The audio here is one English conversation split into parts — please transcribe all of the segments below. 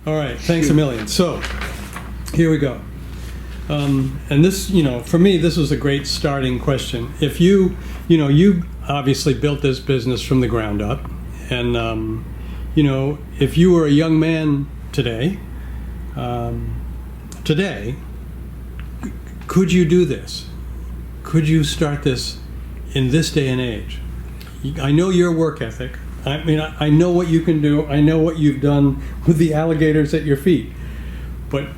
All right, thanks a million. So, here we go. And this, for me, this was a great starting question. If you obviously built this business from the ground up, and, if you were a young man today, could you do this? Could you start this in this day and age? I know your work ethic. I mean, I know what you can do. I know what you've done with the alligators at your feet. But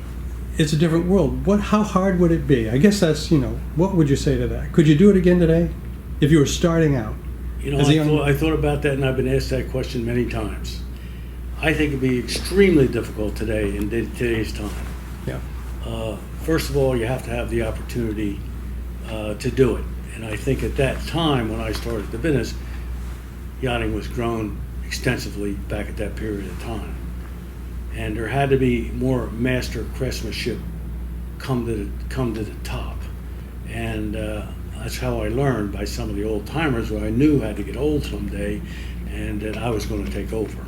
it's a different world. How hard would it be? I guess that's, what would you say to that? Could you do it again today if you were starting out? I thought about that, and I've been asked that question many times. I think it'd be extremely difficult today in today's time. Yeah. First of all, you have to have the opportunity to do it. And I think at that time, when I started the business, yachting was grown extensively back at that period of time. And there had to be more master craftsmanship come to the top. And that's how I learned by some of the old timers who I knew had to get old someday and that I was going to take over.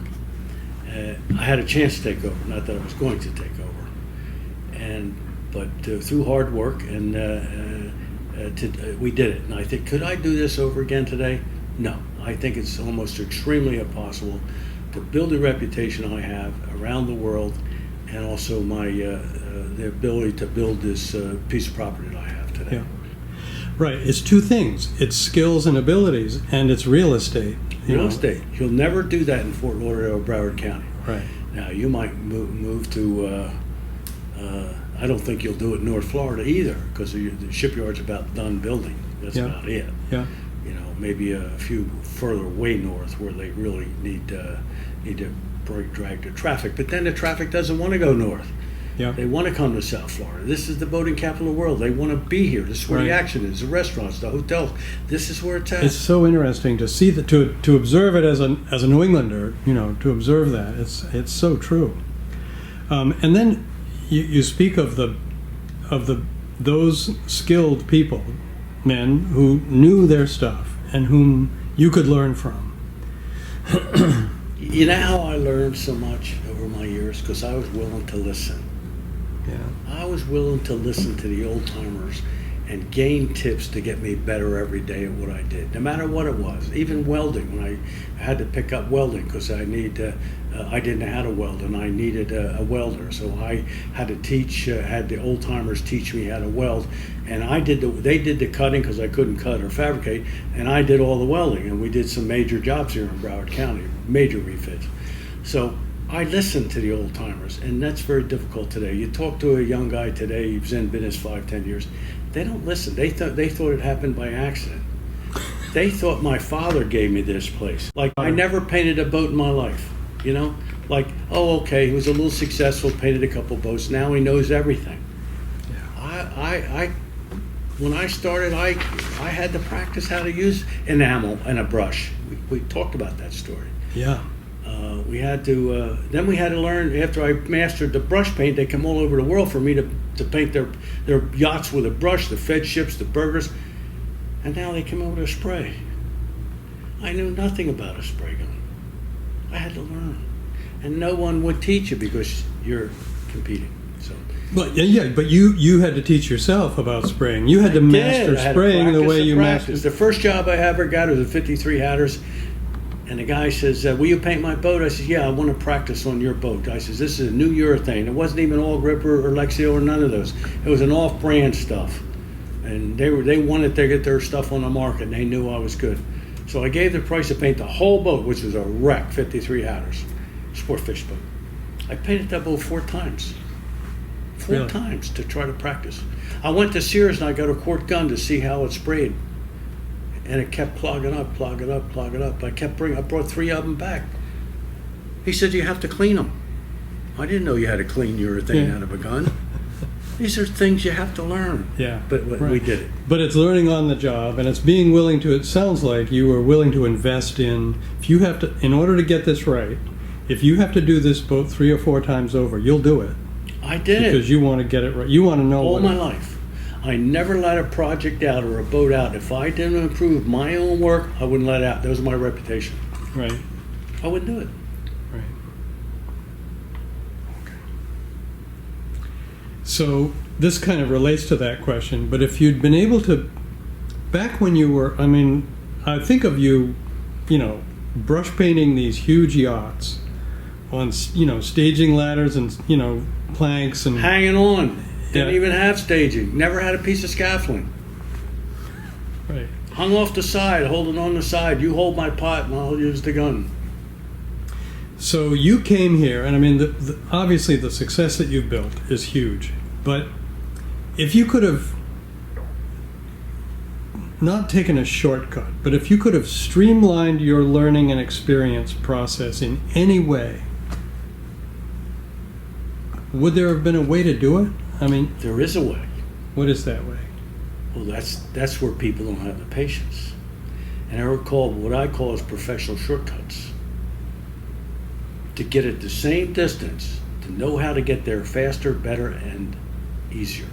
I had a chance to take over, not that I was going to take over. But through hard work, and we did it. And I think, could I do this over again today? No. I think it's almost extremely impossible to build the reputation I have around the world, and also the ability to build this piece of property that I have today. Yeah. Right. It's two things. It's skills and abilities, and it's real estate. Real estate. You'll never do that in Fort Lauderdale or Broward County. Right. Now, you might move to, I don't think you'll do it in North Florida either, because the shipyard's about done building. That's about it. Yeah. Maybe a few further way north where they really need to drag the traffic. But then the traffic doesn't want to go north. Yeah. They want to come to South Florida. This is the boating capital of the world. They want to be here. This is where the action is, the restaurants, the hotels. This is where it's at. It's so interesting to see that, to observe it as a New Englander, to observe that. It's so true. And then you speak of those skilled people, men who knew their stuff and whom you could learn from. You know how I learned so much over my years? Because I was willing to listen. Yeah. I was willing to listen to the old timers and gain tips to get me better every day at what I did, no matter what it was. Even welding, when I had to pick up welding because I didn't know how to weld and I needed a welder, so I had to had the old timers teach me how to weld, and they did the cutting because I couldn't cut or fabricate, and I did all the welding, and we did some major jobs here in Broward County, major refits. So I listened to the old timers, and that's very difficult today. You talk to a young guy today, he's in business 5-10 years, they don't listen. They thought it happened by accident. They thought my father gave me this place. Like, I never painted a boat in my life, Like, oh, okay, he was a little successful, painted a couple boats, now he knows everything. Yeah. When I started, I had to practice how to use enamel and a brush. We talked about that story. Yeah. We had to. Then we had to learn. After I mastered the brush paint, they come all over the world for me to paint their yachts with a brush, the Fed ships, the burgers, and now they come over to spray. I knew nothing about a spray gun. I had to learn, and no one would teach you because you're competing. So. But you had to teach yourself about spraying. You had to master spraying the way you mastered. The first job I ever got was a 53 Hatters. And the guy says, will you paint my boat? I said, yeah, I want to practice on your boat. I says, this is a new urethane. It wasn't even All Gripper or Lexio or none of those. It was an off-brand stuff. And they wanted to get their stuff on the market, and they knew I was good. So I gave the price to paint the whole boat, which was a wreck, 53 Hatters, sport fish boat. I painted that boat 4 times. Four times to try to practice. I went to Sears and I got a quart gun to see how it sprayed. And it kept clogging up. I brought 3 of them back. He said, you have to clean them. I didn't know you had to clean urethane out of a gun. These are things you have to learn. Yeah. But we did it. But it's learning on the job, and it's being willing to, it sounds like you were willing to invest in order to get this right, if you have to do this boat 3 or 4 times over, you'll do it. I did it. Because you want to get it right. You want to know all my life. I never let a project out or a boat out. If I didn't improve my own work, I wouldn't let it out. That was my reputation. Right. I wouldn't do it. Right. Okay. So this kind of relates to that question, but if you'd been able to, back when you were, I mean, I think of you, you know, brush painting these huge yachts on, you know, staging ladders and, you know, planks and Hanging on. Didn't Yeah. even have staging. Never had a piece of scaffolding. right. Hung off the side, holding on the side. You hold my pot and I'll use the gun. So you came here, and I mean, obviously the success that you've built is huge. But if you could have not taken a shortcut, but if you could have streamlined your learning and experience process in any way, would there have been a way to do it? I mean, There is a way. what is that way? Well, that's where people don't have the patience. And I recall what I call as professional shortcuts. To get it the same distance, to know how to get there faster, better, and easier.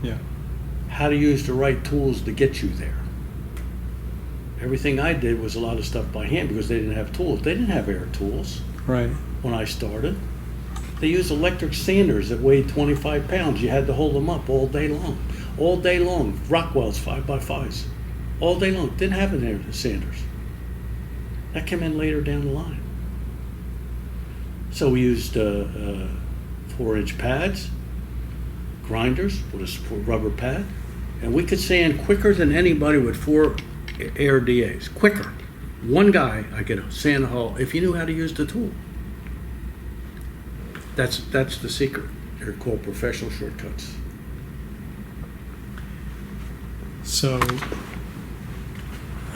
Yeah. How to use the right tools to get you there. Everything I did was a lot of stuff by hand because they didn't have tools. They didn't have air tools Right. when I started. They used electric sanders that weighed 25 pounds. You had to hold them up all day long. All day long. Rockwell's 5x5s. All day long. Didn't have an air sanders. That came in later down the line. So we used 4-inch pads, grinders with a rubber pad, and we could sand quicker than anybody with 4 air DAs. Quicker. One guy, I could sand a hull if you knew how to use the tool. That's the secret. They're called professional shortcuts. So,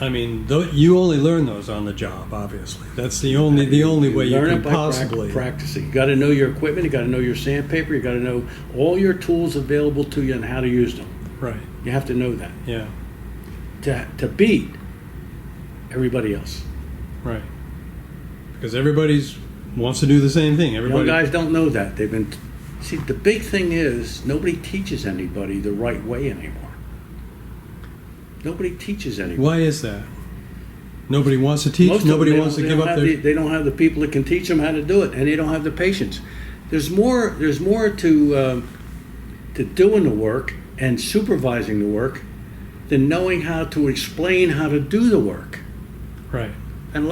I mean, you only learn those on the job, obviously. That's the only way you learn can it by possibly. practicing. You got to know your equipment. You got to know your sandpaper. You got to know all your tools available to you and how to use them. Right. You have to know that Yeah. to beat everybody else. Right. Because everybody's wants to do the same thing. Everybody. Young guys don't know that. See, the big thing is nobody teaches anybody the right way anymore. Nobody teaches anybody. Why is that? Nobody wants to teach. Most of them, Nobody they wants to don't- give up their. They don't have the people that can teach them how to do it, and they don't have the patience. There's more to doing the work and supervising the work than knowing how to explain how to do the work. Right. And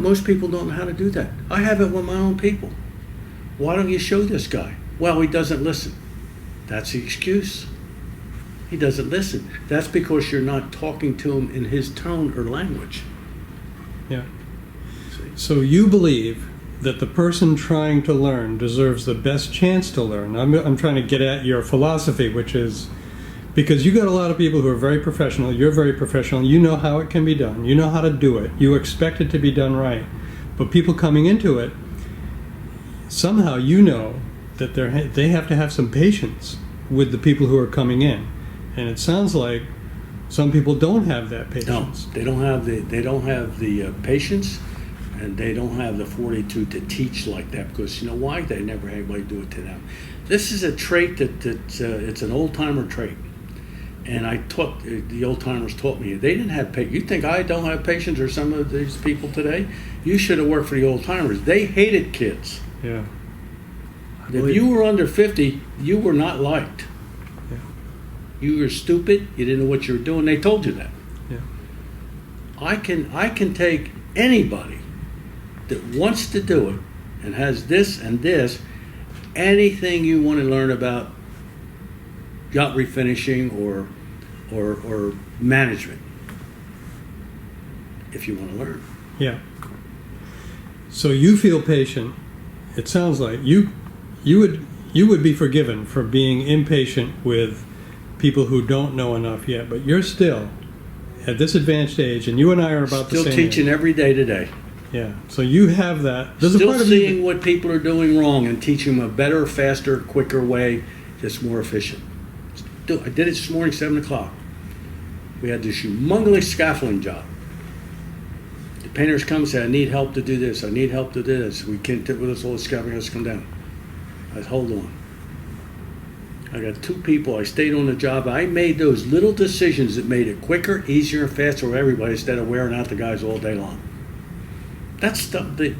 most people don't know how to do that. I have it with my own people. Why don't you show this guy? Well, he doesn't listen. That's the excuse. He doesn't listen. That's because you're not talking to him in his tone or language. Yeah. See? So you believe that the person trying to learn deserves the best chance to learn. I'm trying to get at your philosophy, which is because you got a lot of people who are very professional. You're very professional. You know how it can be done. You know how to do it. You expect it to be done right. But people coming into it, somehow you know that they have to have some patience with the people who are coming in. And it sounds like some people don't have that No, patience. they don't have the patience, and they don't have the fortitude to teach like that. Because you know why? They never had anybody do it to them. This is a trait that it's an old timer trait. And the old timers taught me they didn't have patience. You think I don't have patience, or some of these people today? You should have worked for the old timers. They hated kids. Yeah. If you were under 50, you were not liked. Yeah. You were stupid. You didn't know what you were doing. They told you that. Yeah. I can take anybody that wants to do it and has this and this, anything you want to learn about yacht refinishing or management, if you want to learn. Yeah. So you feel patient. It sounds like you would be forgiven for being impatient with people who don't know enough yet, but you're still at this advanced age, and you and I are about Still the same teaching age. every day today. Yeah. So you have that. There's a Still part of you seeing what people are doing wrong and teaching them a better, faster, quicker way that's more efficient. I did it this morning, 7 o'clock. We had this humongous scaffolding job. The painters come and say, I need help to do this. I need help to do this. We can't do with this whole scaffolding has to come down. I said, hold on. I got 2 people. I stayed on the job. I made those little decisions that made it quicker, easier, and faster for everybody instead of wearing out the guys all day long. That's stuff that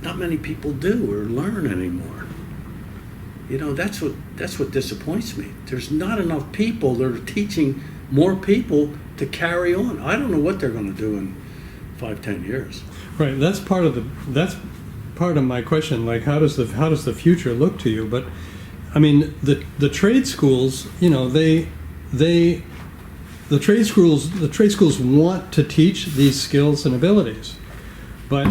not many people do or learn anymore. You know, that's what disappoints me. There's not enough people that are teaching more people to carry on. I don't know what they're going to do in 5-10 years. Right. That's part of my question. Like, how does the future look to you? But I mean, the trade schools, you know, the trade schools want to teach these skills and abilities, but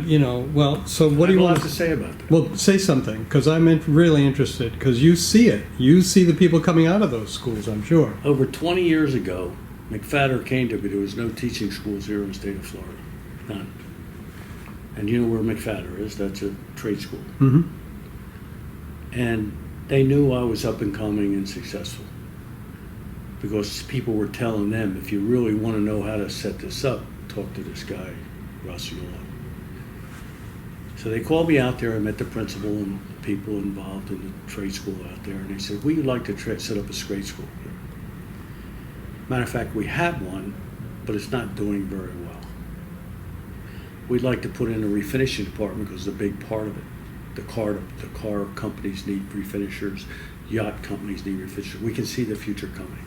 you know, well, so what do you want to say about that? Well, say something, because I'm really interested, because you see it. You see the people coming out of those schools, I'm sure. Over 20 years ago, McFadder came to me. There was no teaching schools here in the state of Florida, none. And you know where McFadder is? That's a trade school. Mm-hmm. And they knew I was up and coming and successful, because people were telling them, if you really want to know how to set this up, talk to this guy, Roscioli. So they called me out there. I met the principal and people involved in the trade school out there, and they said, we'd like to set up a trade school here. Matter of fact, we have one, but it's not doing very well. We'd like to put in a refinishing department, because it's a big part of it. The car companies need refinishers, yacht companies need refinishers. We can see the future coming.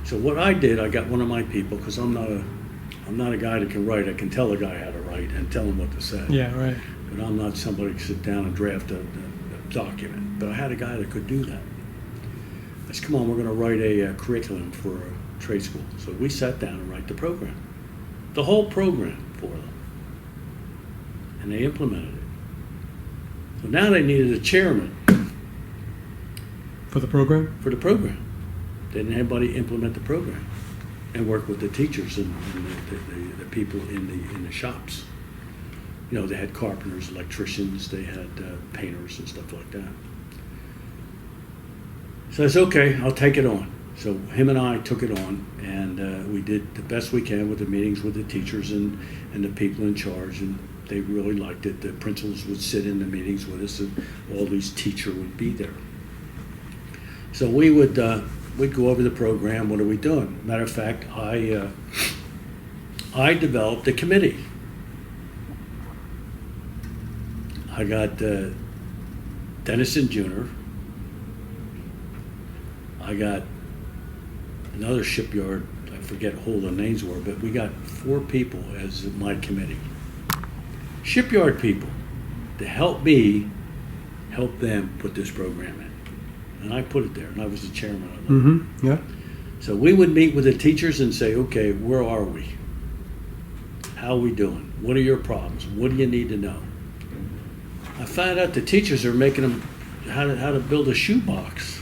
So what I did, I got one of my people, because I'm not a guy that can write. I can tell a guy how to write and tell him what to say. Yeah, right. But I'm not somebody to sit down and draft a document. But I had a guy that could do that. I said, come on, we're going to write a curriculum for a trade school. So we sat down and write the program, the whole program for them. And they implemented it. So now they needed a chairman. For the program? For the program. They didn't have anybody implement the program and work with the teachers and the people in the shops. You know, they had carpenters, electricians, they had painters and stuff like that. So I said, okay, I'll take it on. So him and I took it on, and we did the best we can with the meetings with the teachers and the people in charge, and they really liked it. The principals would sit in the meetings with us, and all these teachers would be there. So we would we'd go over the program. What are we doing? Matter of fact, I developed a committee. I got Dennison Jr. I got another shipyard. I forget who the names were, but we got 4 people as my committee. Shipyard people to help me help them put this program in. And I put it there, and I was the chairman of it. Mm-hmm. Yeah. So we would meet with the teachers and say, okay, where are we? How are we doing? What are your problems? What do you need to know? I found out the teachers are making them how to build a shoebox.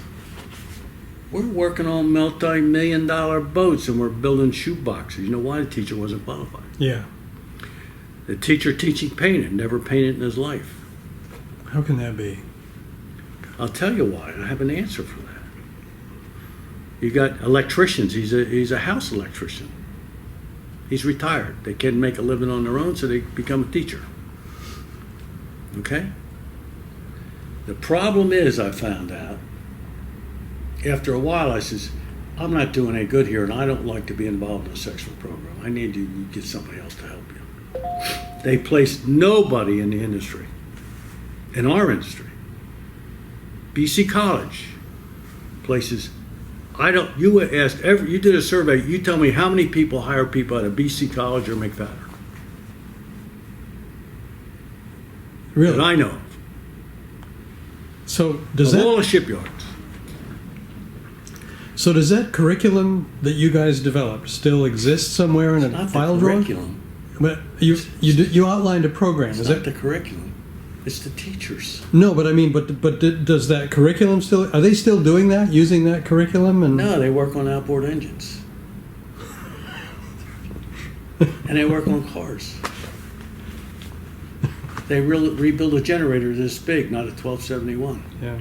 We're working on multi-million-dollar boats, and we're building shoeboxes. You know why? The teacher wasn't qualified. Yeah. The teacher teaching painting never painted in his life. How can that be? I'll tell you why. I have an answer for that. You got electricians. He's a house electrician. He's retired. They can't make a living on their own, so they become a teacher. Okay? The problem is, I found out, after a while, I says, I'm not doing any good here, and I don't like to be involved in a sexual program. I need to get somebody else to help you. They placed nobody in the industry, in our industry. BC College places. You asked you did a survey. You tell me how many people hire people out of BC College or McFadder. Really? That I know of. So does all the shipyards. So does that curriculum that you guys developed still exist somewhere in a file drawer? Curriculum. But you outlined a program. It's not the curriculum. It's the teachers. No, but I mean, but does that curriculum still? Are they still doing that? Using that curriculum? And no, they work on outboard engines, and they work on cars. They rebuild a generator this big, not a 1271. Yeah.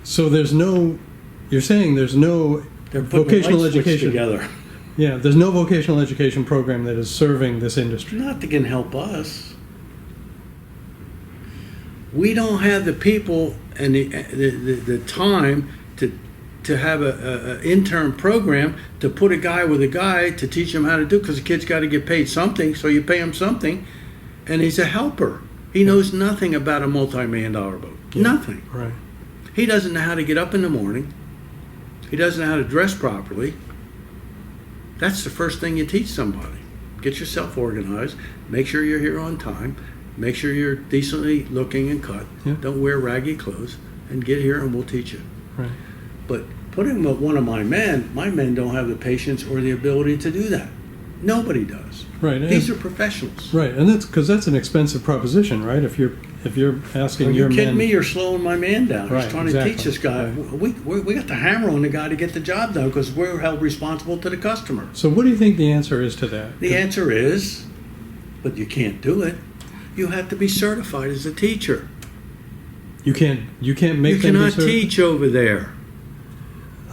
So there's no. You're saying there's no vocational education together. Yeah, there's no vocational education program that is serving this industry. Not that can help us. We don't have the people and the time to have an intern program to put a guy with a guy to teach him how to do, because the kid's got to get paid something, so you pay him something, and he's a helper. He knows nothing about a multi-million-dollar boat. Yeah. Nothing. Right. He doesn't know how to get up in the morning. He doesn't know how to dress properly. That's the first thing you teach somebody. Get yourself organized. Make sure you're here on time. Make sure you're decently looking and cut. Yeah. Don't wear raggy clothes. And get here and we'll teach you. Right. But putting with one of my men don't have the patience or the ability to do that. Nobody does. Right. These are professionals. Right, and that's because that's an expensive proposition, right? If you're asking Are your you kidding men, me? You're slowing my man down. Right, He's trying exactly. to teach this guy. Right. We got the hammer on the guy to get the job done because we're held responsible to the customer. So what do you think the answer is to that? The answer is, but you can't do it. You have to be certified as a teacher. You can't make You them be cannot certified? teach over there.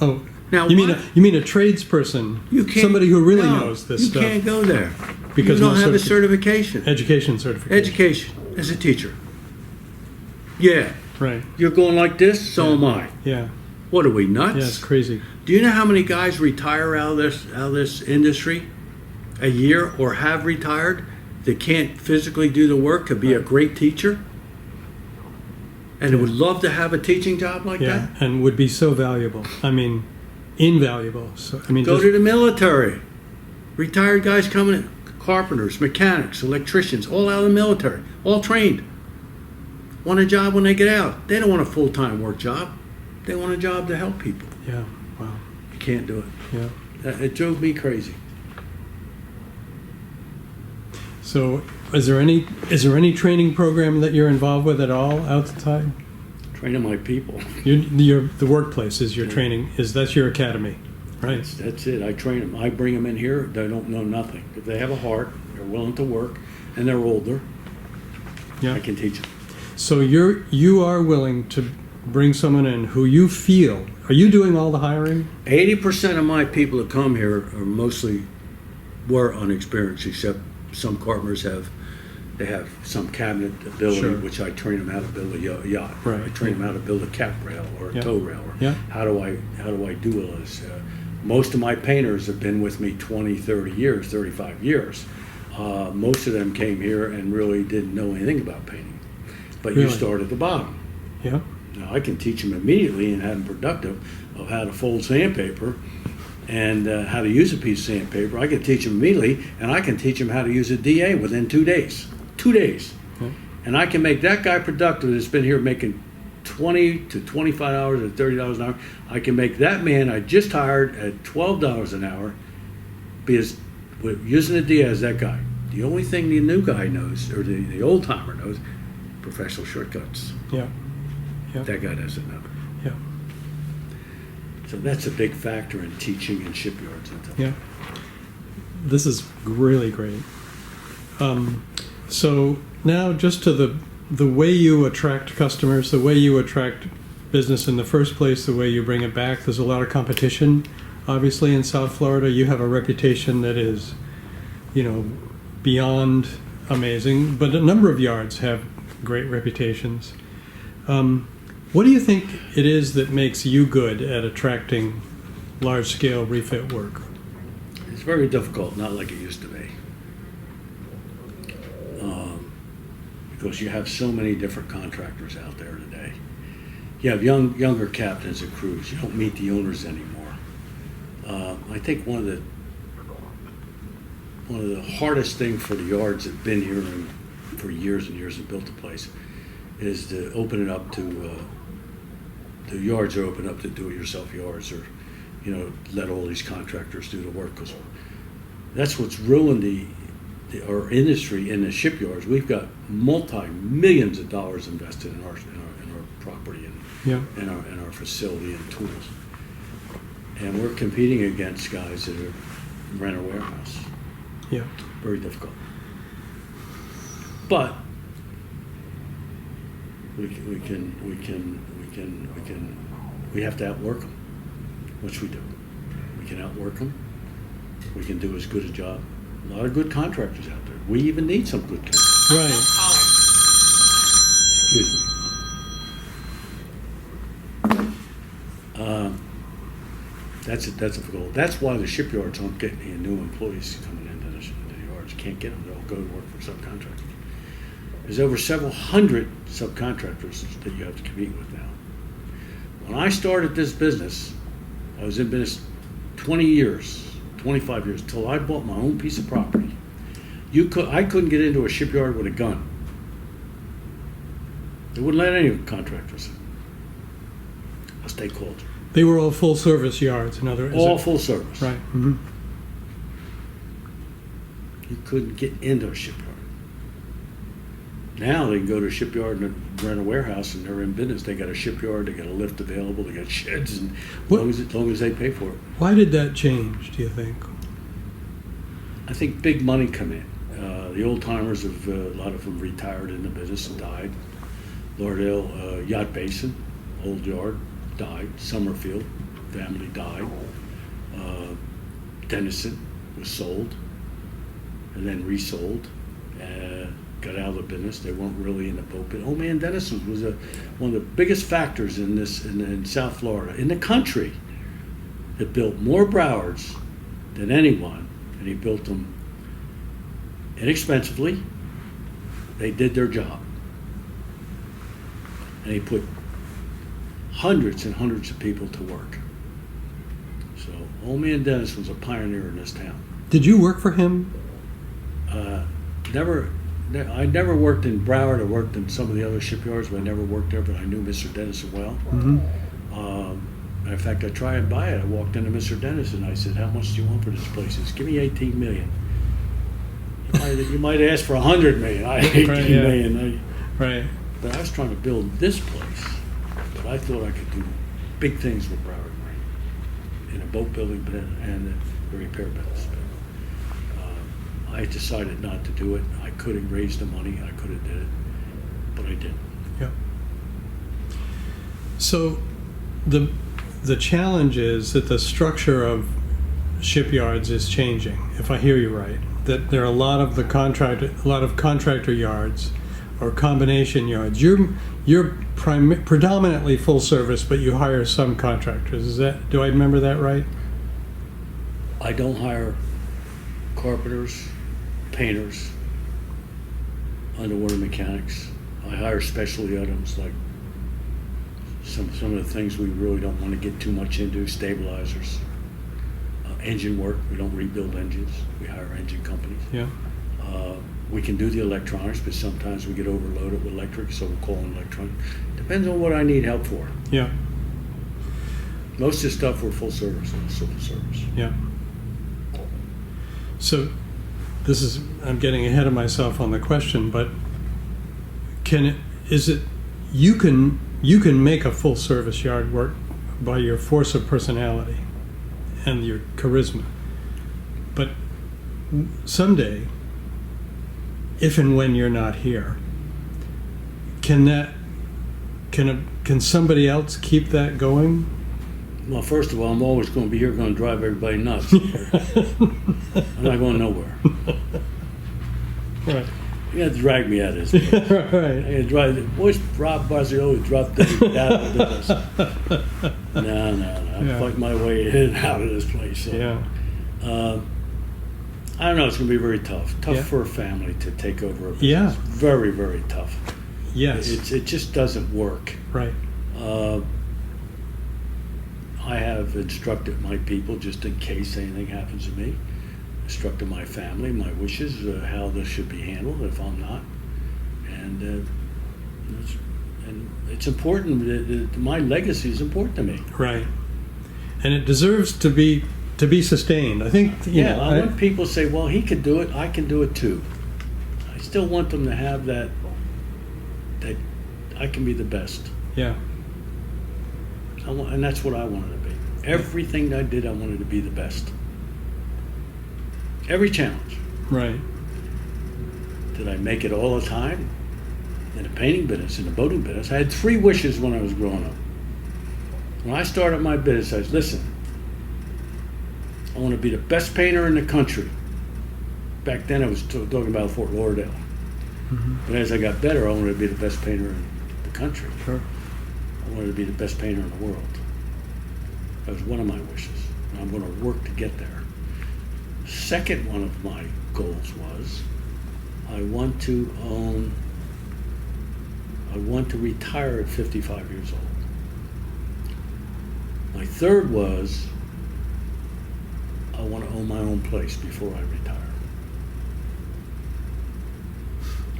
Oh, Now you mean what? you mean a tradesperson, You can't, somebody who really no, knows this you stuff, can't go there because you don't no have a certifi- certification. education certification. Education as a teacher. Yeah, Right. you're going like this. So Yeah. am I. Yeah. What are we nuts? Yeah, it's crazy. Do you know how many guys retire out of this industry a year or have retired that can't physically do the work to be a great teacher? And would love to have a teaching job like Yeah, that? and would be so valuable. I mean, invaluable. So I mean, Go just, to the military. Retired guys coming in, carpenters, mechanics, electricians, all out of the military, all trained. Want a job when they get out. They don't want a full-time work job. They want a job to help people. yeah. Wow. You can't do it. Yeah. It drove me crazy. So, is there any training program that you're involved with at all outside? Training my people. The workplace is your training. That's your academy, right? That's it. I train them. I bring them in here. They don't know nothing. If they have a heart, they're willing to work, and they're older, Yeah. I can teach them. So you are willing to bring someone in who you feel. Are you doing all the hiring? 80% of my people that come here were unexperienced, except some carpenters have some cabinet ability, Sure. which I train them how to build a yacht. Right. I train them how to build a cap rail or a Yeah. tow rail. Or Yeah. How do I do all this? Most of my painters have been with me 20, 30 years, 35 years. Most of them came here and really didn't know anything about painting. But you Really? start at the bottom. Yeah. Now, I can teach them immediately and have them productive of how to fold sandpaper and how to use a piece of sandpaper. I can teach them immediately, and I can teach them how to use a DA within 2 days. 2 days. Okay. And I can make that guy productive that's been here making 20 to 25 hours or $30 an hour. I can make that man I just hired at $12 an hour because with using a DA as that guy. The only thing the new guy knows, or the old timer knows, professional shortcuts. Yeah. Yeah. That guy doesn't know. Yeah. So that's a big factor in teaching in shipyards and stuff. Yeah. This is really great. So now just to the way you attract customers, the way you attract business in the first place, the way you bring it back. There's a lot of competition, obviously, in South Florida. You have a reputation that is, beyond amazing, but a number of yards have great reputations. What do you think it is that makes you good at attracting large-scale refit work? It's very difficult, not like it used to be. Because you have so many different contractors out there today. You have younger captains and crews. You don't meet the owners anymore. I think one of the hardest things for the yards that've been here for years and years and built the place is to open it up to the yards are open up to do-it-yourself yards, or let all these contractors do the work, because that's what's ruined our industry in the shipyards. We've got multi-millions of dollars invested in our property and Yeah. in our facility and tools, and we're competing against guys that rent a warehouse. Yeah. Very difficult, but we have to outwork them, which we do. We can outwork them. We can do as good a job. A lot of good contractors out there. We even need some good contractors. Right. Excuse me. That's a goal. That's why the shipyards aren't getting any new employees coming into the yards. Can't get them. They'll go to work for subcontractors. There's over several hundred subcontractors that you have to compete with now. When I started this business, I was in business 20 years, 25 years, till I bought my own piece of property. I couldn't get into a shipyard with a gun. They wouldn't let any contractors in. Unless they called you. They were all full service yards, in other words. All full service. Right. Mm-hmm. You couldn't get into a shipyard. Now they can go to a shipyard and rent a warehouse and they're in business. They got a shipyard, they got a lift available, they got sheds, and as long as they pay for it. Why did that change, do you think? I think big money come in. The old timers have, a lot of them retired in the business and died. Lauderdale Yacht Basin, old yard, died. Summerfield, family died. Denison was sold and then resold. Got out of the business. They weren't really in the boat business. Old man Denison was one of the biggest factors in this in South Florida, in the country, that built more Browards than anyone, and he built them inexpensively. They did their job, and he put hundreds and hundreds of people to work. So old man Dennis was a pioneer in this town. Did you work for him? I never worked in Broward. I worked in some of the other shipyards, but I never worked there. But I knew Mr. Dennison well. Mm-hmm. Matter of fact, I tried and buy it. I walked into Mr. Dennison and I said, "How much do you want for this place?" He said, "Give me 18 million." You might ask for 100 million. I 18 million. Right. But I was trying to build this place. But I thought I could do big things with Broward Marine in a boat building and the repair business. I decided not to do it. I could have raised the money. I could have did it, but I didn't. Yeah. So the challenge is that the structure of shipyards is changing. If I hear you right, that there are a lot of contractor yards or combination yards. You're predominantly full service, but you hire some contractors. Do I remember that right? I don't hire carpenters, painters, underwater mechanics. I hire specialty items like some of the things we really don't want to get too much into, stabilizers, engine work. We don't rebuild engines. We hire engine companies. Yeah. We can do the electronics, but sometimes we get overloaded with electric, so we'll call in electronic. Depends on what I need help for. Yeah. Most of the stuff we're full service, civil service. Yeah. So I'm getting ahead of myself on the question, but you can make a full service yard work by your force of personality and your charisma. But someday, if and when you're not here, can somebody else keep that going? Well, first of all, I'm always going to be here, going to drive everybody nuts. I'm not going nowhere. Right. You got to drag me out of this place. Right. I got to drive. Boys, Bob Roscioli dropped me out of this. No. I fight my way in and out of this place. So. Yeah. I don't know. It's going to be very tough. Tough for a family to take over a business. Yeah. Very, very tough. Yes. It just doesn't work. Right. I have instructed my people, just in case anything happens to me, instructed my family, my wishes, how this should be handled if I'm not. And it's important. My legacy is important to me. Right. And it deserves to be sustained. I think, I want people to say, well, he could do it, I can do it too. I still want them to have that I can be the best. Yeah. And that's what I wanted to be. Everything I did, I wanted to be the best. Every challenge. Right. Did I make it all the time? In the painting business, in the boating business, I had 3 wishes when I was growing up. When I started my business, I said, listen, I want to be the best painter in the country. Back then I was talking about Fort Lauderdale. Mm-hmm. But as I got better, I wanted to be the best painter in the country. Sure. I wanted to be the best painter in the world. That was one of my wishes. And I'm going to work to get there. Second one of my goals was I want to own I want to retire at 55 years old. My third was, I want to own my own place before I retire.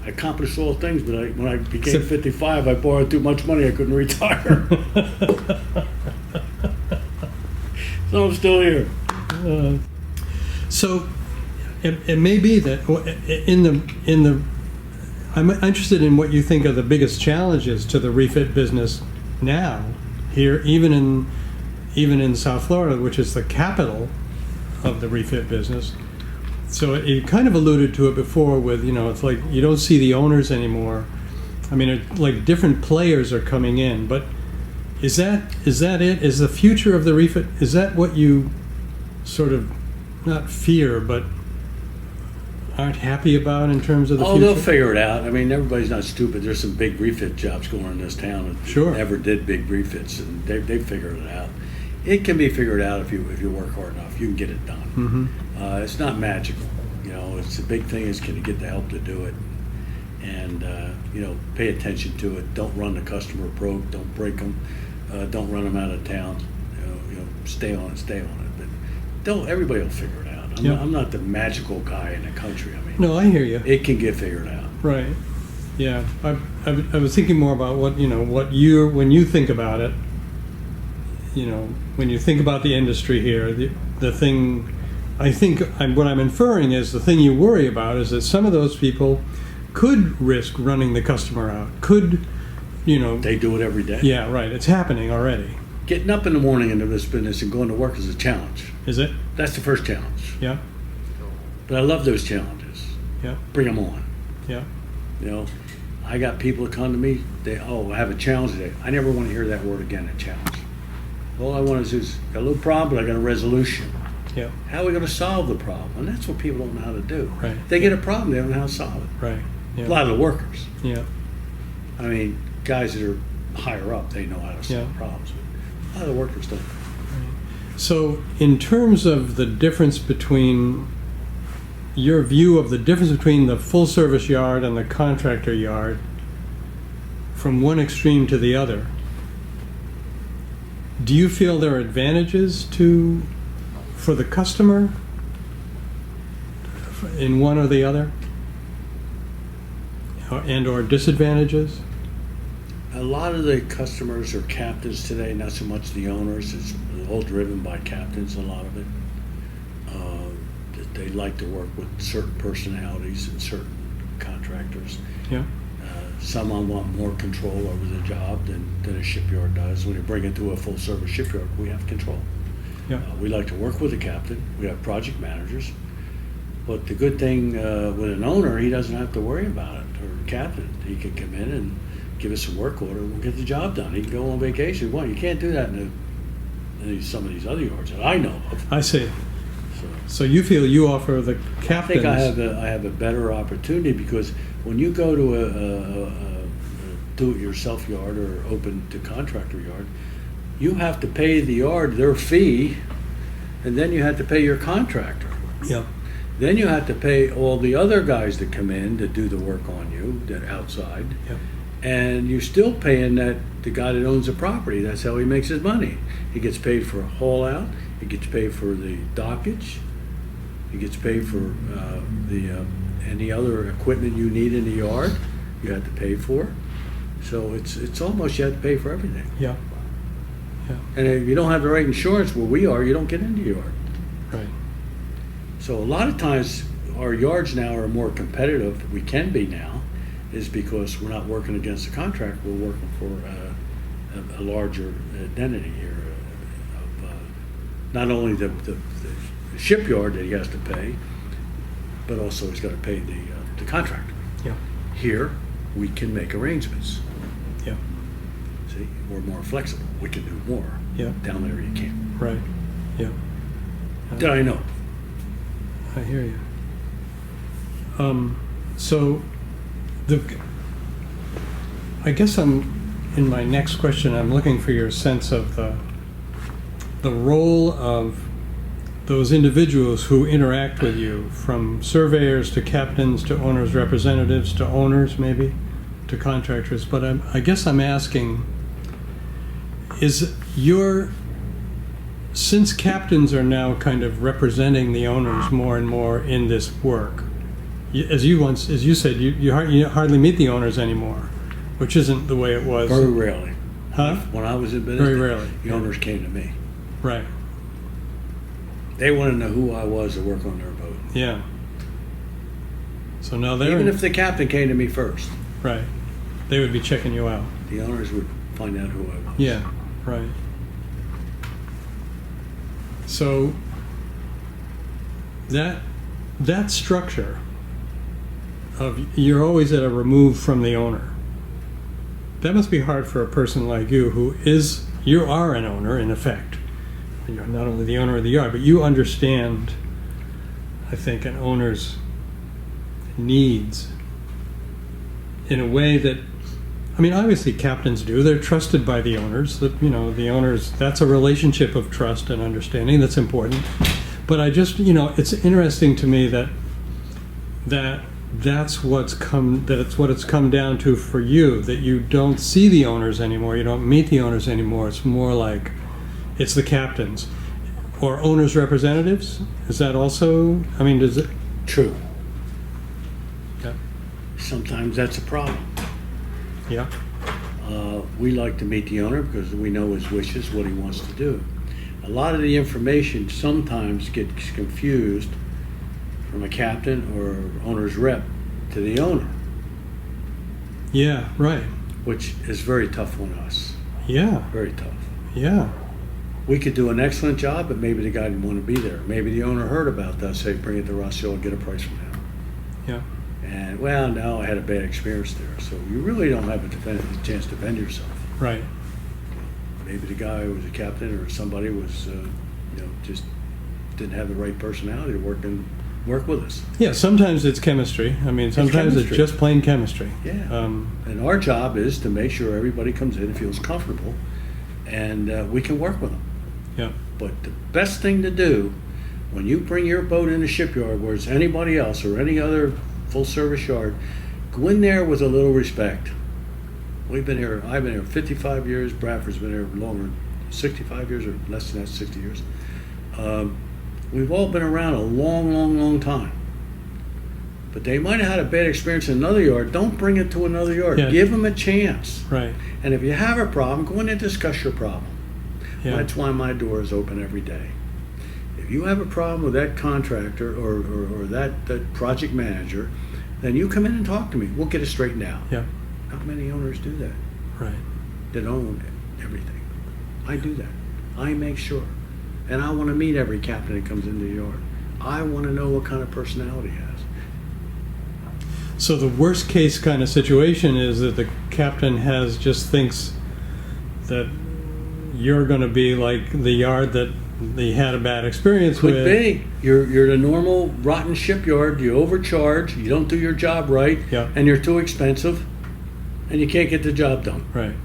I accomplished all things, but when I became 55, I borrowed too much money, I couldn't retire. So I'm still here. So it may be that I'm interested in what you think are the biggest challenges to the refit business now, here, even in South Florida, which is the capital of the refit business. So you kind of alluded to it before with, it's like you don't see the owners anymore. I mean, like different players are coming in, but is that it? Is the future of the refit, is that what you sort of, not fear, but aren't happy about in terms of the future? They'll figure it out. I mean, everybody's not stupid. There's some big refit jobs going on in this town that Sure. never did big refits, and they figured it out. It can be figured out if you work hard enough. You can get it done. Mm-hmm. It's not magical. It's the big thing is, can you get the help to do it? And pay attention to it. Don't run the customer broke. Don't break them. Don't run them out of town. Stay on it. But everybody will figure it out. I'm not the magical guy in the country. I mean, No, I hear you. it can get figured out. Right. Yeah. I was thinking more about when you think about it, when you think about the industry here, the thing, what I'm inferring is the thing you worry about is that some of those people could risk running the customer out. They do it every day. Yeah, right. It's happening already. Getting up in the morning into this business and going to work is a challenge. Is it? That's the first challenge. Yeah. But I love those challenges. Yeah. Bring them on. Yeah. I got people that come to me, I have a challenge today. I never want to hear that word again, a challenge. All I want is got a little problem, but I got a resolution. Yeah. How are we going to solve the problem? And that's what people don't know how to do. Right. They get a problem, they don't know how to solve it. Right. Yeah. A lot of the workers. Yeah. I mean, guys that are higher up, they know how to solve Yeah. problems. But a lot of the workers don't. So, in terms of the difference between your view of the difference between the full service yard and the contractor yard, from one extreme to the other, do you feel there are advantages for the customer in one or the other, or disadvantages? A lot of the customers are captains today, not so much the owners. It's all driven by captains, a lot of it. They like to work with certain personalities and certain contractors. Yeah. Some want more control over the job than a shipyard does. When you bring it to a full-service shipyard, we have control. Yeah. We like to work with a captain. We have project managers. But the good thing with an owner, he doesn't have to worry about it, or a captain. He can come in and give us a work order, we'll get the job done. He can go on vacation. Well, you can't do that in some of these other yards that I know of. I see. So you feel you offer the captains. I think I have a better opportunity, because when you go to a do-it-yourself yard or open to contractor yard, you have to pay the yard their fee, and then you have to pay your contractor. Yeah. Then you have to pay all the other guys that come in to do the work on you, that outside. Yeah. And you're still paying the guy that owns the property. That's how he makes his money. He gets paid for a haul out. He gets paid for the dockage. He gets paid for any other equipment you need in the yard. You have to pay for. So it's almost, you have to pay for everything. Yeah. Yeah. And if you don't have the right insurance where we are, you don't get into your yard. Right. So a lot of times our yards now are more competitive. We can be now, is because we're not working against a contract. We're working for a larger entity here of not only the shipyard that he has to pay, but also he's got to pay the contractor. Yeah. Here, we can make arrangements. Yeah. See, we're more flexible. We can do more. Yeah. Down there, you can't. Right. Yeah. Did I know? I hear you. So, I guess in my next question, I'm looking for your sense of the role of those individuals who interact with you, from surveyors to captains to owners' representatives to owners, maybe. to contractors, but I guess I'm asking, since captains are now kind of representing the owners more and more in this work, as you said, you hardly meet the owners anymore, which isn't the way it was. Very rarely. Huh? When I was in business, Very rarely. the owners came to me. Right. They wanted to know who I was to work on their boat. Yeah. So now they're Even if the captain came to me first, right, they would be checking you out. the owners would find out who I was. Yeah. Right. So that structure of you're always at a remove from the owner. That must be hard for a person like you you are an owner in effect. You're not only the owner of the yard, but you understand, I think, an owner's needs in a way that, I mean, obviously captains do. They're trusted by the owners. The owners, that's a relationship of trust and understanding that's important. But I just, it's interesting to me that's what it's come down to for you, that you don't see the owners anymore, you don't meet the owners anymore. It's more like it's the captains or owners' representatives. Is that also, I mean, does it? True. Yeah. Sometimes that's a problem. Yeah. We like to meet the owner because we know his wishes, what he wants to do. A lot of the information sometimes gets confused from a captain or owner's rep to the owner. Yeah, right. Which is very tough on us. Yeah. Very tough. Yeah. We could do an excellent job, but maybe the guy didn't want to be there. Maybe the owner heard about that, say, bring it to Roscioli and get a price from him. Yeah. And, well, no, I had a bad experience there. So you really don't have a chance to defend yourself. Right. Maybe the guy who was a captain or somebody was, just didn't have the right personality to work with us. Yeah, sometimes it's chemistry. I mean, sometimes it's chemistry. just plain chemistry. Yeah. And our job is to make sure everybody comes in and feels comfortable, and we can work with them. Yeah. But the best thing to do when you bring your boat in the shipyard where it's anybody else or any other full-service yard, go in there with a little respect. I've been here 55 years. Bradford's been here longer, 65 years or less than that, 60 years. We've all been around a long, long, long time. But they might have had a bad experience in another yard. Don't bring it to another yard. Yeah. Give them a chance. Right. And if you have a problem, go in and discuss your problem. Yeah. That's why my door is open every day. If you have a problem with that contractor or that project manager, then you come in and talk to me. We'll get it straightened out. Yeah. Not many owners do that. Right. That own everything. I do that. I make sure. And I want to meet every captain that comes into the yard. I want to know what kind of personality he has. So the worst case kind of situation is that the captain just thinks that you're going to be like the yard that they had a bad experience with. Could be. You're the normal rotten shipyard. You overcharge. You don't do your job right. Yeah. And you're too expensive. And you can't get the job done. Right.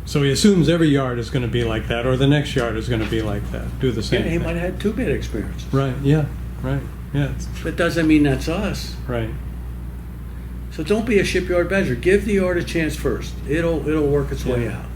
So he assumes every yard is going to be like that, or the next yard is going to be like that. Do the same Yeah, he thing. might have had two bad experiences. Right. Yeah. Right. Yeah. But doesn't mean that's us. Right. So don't be a shipyard badger. Give the yard a chance first. It'll work its way Yeah. out.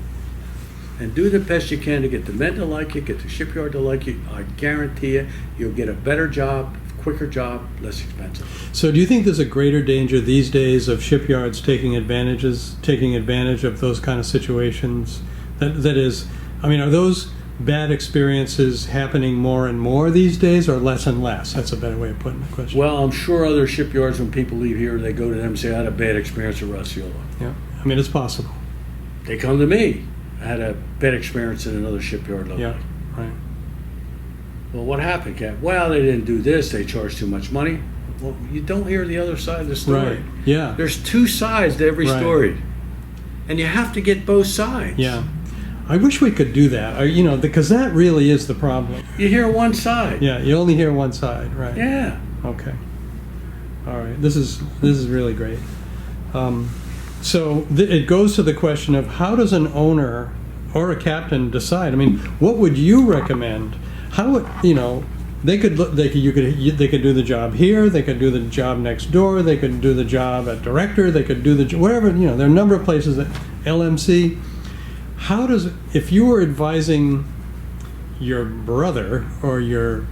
And do the best you can to get the men to like you, get the shipyard to like you. I guarantee you, you'll get a better job, quicker job, less expensive. So do you think there's a greater danger these days of shipyards taking advantage of those kind of situations? That is, I mean, are those bad experiences happening more and more these days, or less and less? That's a better way of putting the question. Well, I'm sure other shipyards, when people leave here, they go to them and say, I had a bad experience at Roscioli. Yeah. I mean, it's possible. They come to me. I had a bad experience in another shipyard locally. Yeah. Right. Well, what happened, Cap? Well, they didn't do this. They charged too much money. Well, you don't hear the other side of the story. Right. Yeah. There's two sides to every Right. story. And you have to get both sides. Yeah. I wish we could do that, because that really is the problem. You hear one side. Yeah, you only hear one side, right? Yeah. Okay. All right. This is really great. So it goes to the question of how does an owner or a captain decide? I mean, what would you recommend? How would they could look, they could do the job here, they could do the job next door, they could do the job at director, they could do the whatever, you know, there are a number of places that LMC. How does, if you were advising your brother or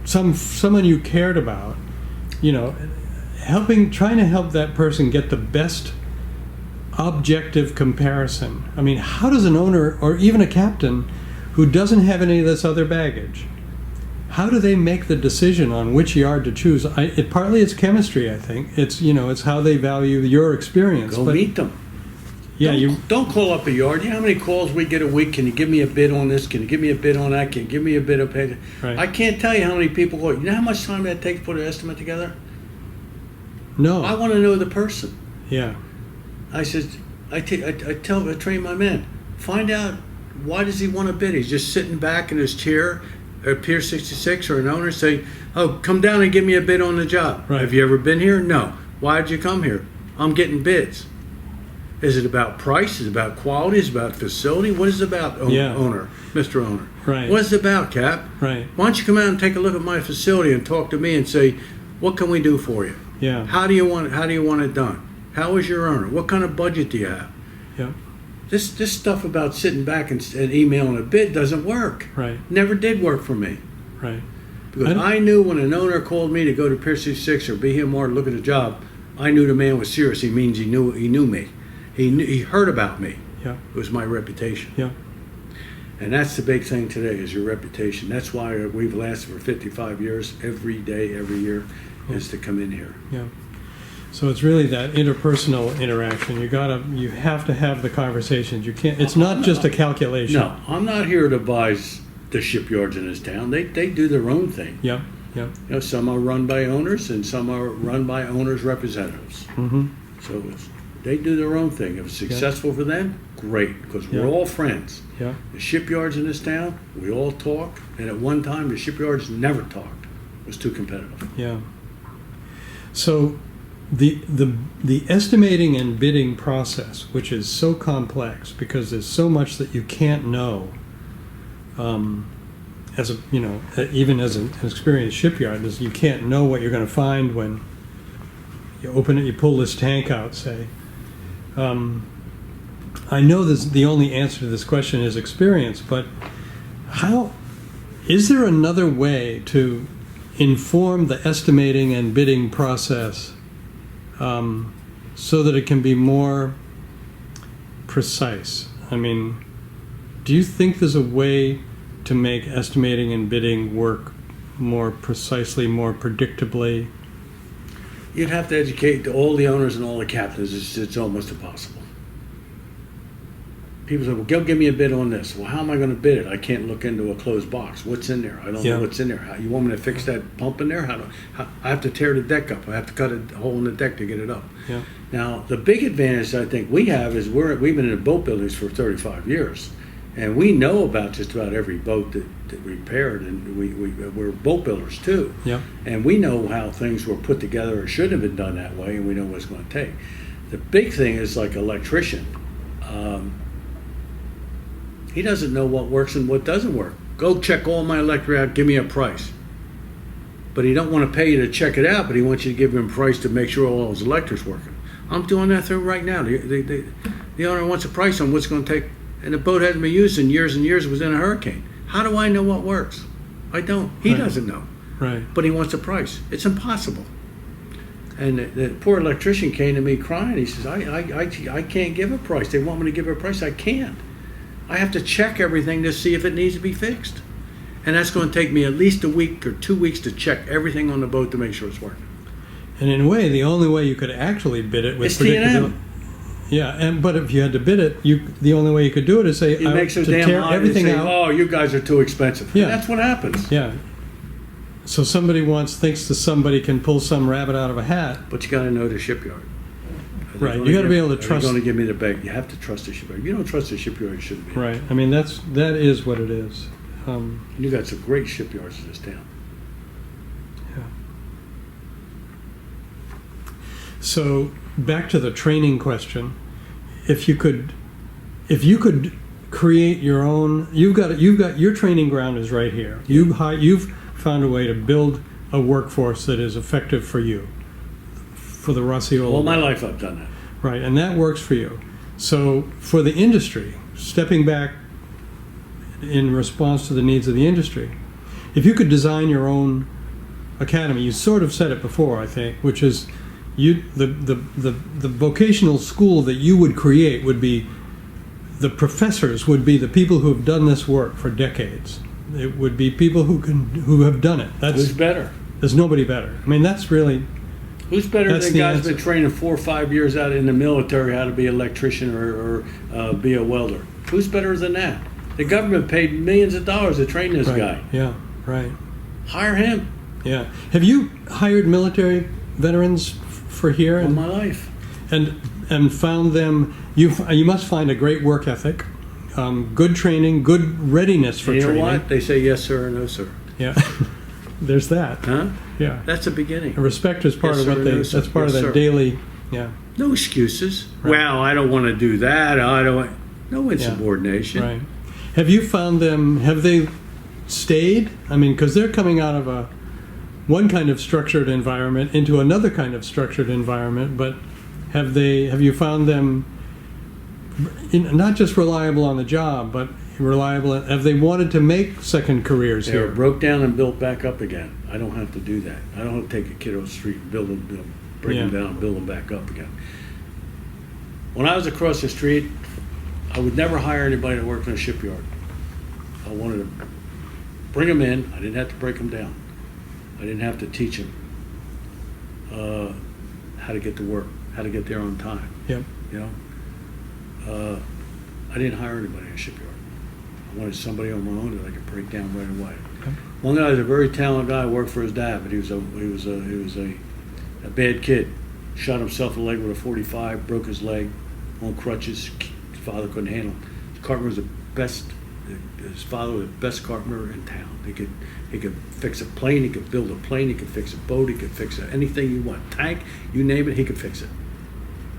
someone you cared about, you know, trying to help that person get the best objective comparison. I mean, how does an owner or even a captain who doesn't have any of this other baggage, how do they make the decision on which yard to choose? Partly it's chemistry, I think. It's, you know, it's how they value your experience. Go meet them. Yeah, don't call up a yard. You know how many calls we get a week? Can you give me a bid on this? Can you give me a bid on that? Can you give me a bid of pay? Right. I can't tell you how many people call. You know how much time that takes to put an estimate together? No. I want to know the person. Yeah. I said, I train my men. Find out, why does he want to bid? He's just sitting back in his chair at Pier 66 or an owner say, oh, come down and give me a bid on the job. Right. Have you ever been here? No. Why did you come here? I'm getting bids. Is it about price? Is it about quality? Is it about facility? What is it about, owner, Mr. Owner? Right. What is it about, Cap? Right. Why don't you come out and take a look at my facility and talk to me and say, what can we do for you? Yeah. How do you want it done? How is your owner? What kind of budget do you have? Yeah. This stuff about sitting back and emailing a bid doesn't work. Right. Never did work for me. Right. Because I knew when an owner called me to go to Pier 66 or be here more to look at a job, I knew the man was serious. He means he knew me. He heard about me. Yeah. It was my reputation. Yeah. And that's the big thing today, is your reputation. That's why we've lasted for 55 years, every day, every year, is to come in here. Yeah. So it's really that interpersonal interaction. You have to have the conversations. You can't. It's not just a calculation. No, I'm not here to advise the shipyards in this town. They do their own thing. Yeah. Yeah. You know, some are run by owners and some are run by owners' representatives. Mm-hmm. So they do their own thing. If it's successful for them, great, because we're all friends. Yeah. The shipyards in this town, we all talk, and at one time the shipyards never talked. It was too competitive. Yeah. So the estimating and bidding process, which is so complex because there's so much that you can't know, as a, you know, even as an experienced shipyard, is you can't know what you're going to find when you open it, you pull this tank out, say. I know the only answer to this question is experience, but is there another way to inform the estimating and bidding process so that it can be more precise? I mean, do you think there's a way to make estimating and bidding work more precisely, more predictably? You'd have to educate all the owners and all the captains. It's almost impossible. People say, well, go give me a bid on this. Well, how am I going to bid it? I can't look into a closed box. What's in there? I don't know what's in there. You want me to fix that pump in there? I have to tear the deck up. I have to cut a hole in the deck to get it up. Yeah. Now, the big advantage I think we have is we've been in the boat buildings for 35 years. And we know about just about every boat that repaired, and we're boat builders too. Yeah. And we know how things were put together or should have been done that way, and we know what it's going to take. The big thing is like electrician. He doesn't know what works and what doesn't work. Go check all my electric out, give me a price. But he don't want to pay you to check it out, but he wants you to give him a price to make sure all his electric's working. I'm doing that through right now. The owner wants a price on what's going to take, and the boat hasn't been used in years and years. It was in a hurricane. How do I know what works? I don't. He doesn't know. Right. But he wants a price. It's impossible. And the poor electrician came to me crying. He says, I can't give a price. They want me to give a price. I can't. I have to check everything to see if it needs to be fixed. And that's going to take me at least a week or 2 weeks to check everything on the boat to make sure it's working. And in a way, the only way you could actually bid it with predictability. Yeah, but if you had to bid it, the only way you could do it is say, it makes to damn tear high everything say, out. Oh, you guys are too expensive. Yeah. And that's what happens. Yeah. So somebody thinks that somebody can pull some rabbit out of a hat. But you got to know the shipyard. Right. You got to be able to trust. They're going to give me the bag. You have to trust the shipyard. If you don't trust the shipyard, you shouldn't be. Right. I mean, that is what it is. You got some great shipyards in this town. Yeah. So back to the training question. If you could create your own, you've got your training ground is right here. You've found a way to build a workforce that is effective for you, for the Roscioli. All my life I've done that. Right, and that works for you. So for the industry, stepping back in response to the needs of the industry, if you could design your own academy, you sort of said it before, I think, which is the vocational school that you would create would be, the professors would be the people who have done this work for decades. It would be people who have done it. Who's better? There's nobody better. I mean, that's really... Who's better That's than the guys answer. been training 4 or 5 years out in the military how to be an electrician or be a welder? Who's better than that? The government paid millions of dollars to train this Right. guy. Yeah, right. Hire him. Yeah. Have you hired military veterans for here All my life. and found them? You must find a great work ethic, good training, good readiness for You know training. what? They say yes, sir, or no, sir. Yeah. There's that. Huh? Yeah. That's the beginning. And respect is part Yes, of what sir, they. no, sir. That's part Yes, of that sir. daily. Yeah. No excuses. Right. Well, I don't want to do that. I don't. No insubordination. Right. Have you found them? Have they stayed? I mean, because they're coming out of one kind of structured environment into another kind of structured environment. But have you found them not just reliable on the job, but reliable? Have they wanted to make second careers They were here? broke down and built back up again. I don't have to do that. I don't have to take a kid off the street and break them Yeah. down and build them back up again. When I was across the street, I would never hire anybody to work in a shipyard. I wanted to bring them in. I didn't have to break them down. I didn't have to teach them how to get to work, how to get there on time. Yep. You know, I didn't hire anybody in a shipyard. I wanted somebody on my own that I could break down right away. Okay. One guy was a very talented guy. Worked for his dad, but he was a bad kid. Shot himself in the leg with a 45, broke his leg, on crutches. His father couldn't handle him. His carpenter was the best. His father was the best carpenter in town. He could fix a plane. He could build a plane. He could fix a boat. He could fix anything you want. Tank, you name it, he could fix it.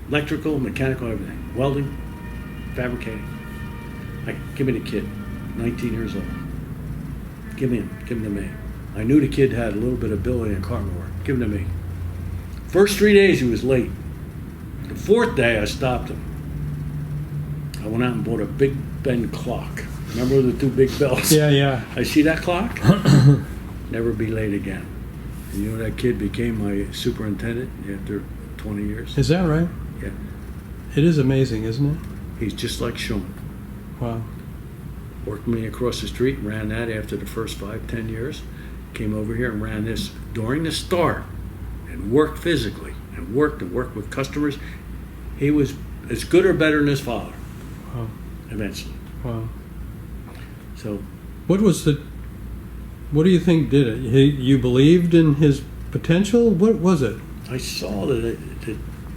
Electrical, mechanical, everything. Welding, fabricating. Give me the kid, 19 years old. Give him to me. I knew the kid had a little bit of ability in carpenter work. Give him to me. First 3 days he was late. The 4th day I stopped him. I went out and bought a Big Ben clock. Remember the 2 big bells? Yeah, yeah. I see that clock. Never be late again. And you know that kid became my superintendent after 20 years. Is that right? Yeah. It is amazing, isn't it? He's just like Sean. Wow. Worked me across the street, ran that after the first 5-10 years. Came over here and ran this during the start and worked physically and worked with customers. He was as good or better than his father. Wow. Eventually. Wow. So What do you think did it? You believed in his potential? What was it? I saw that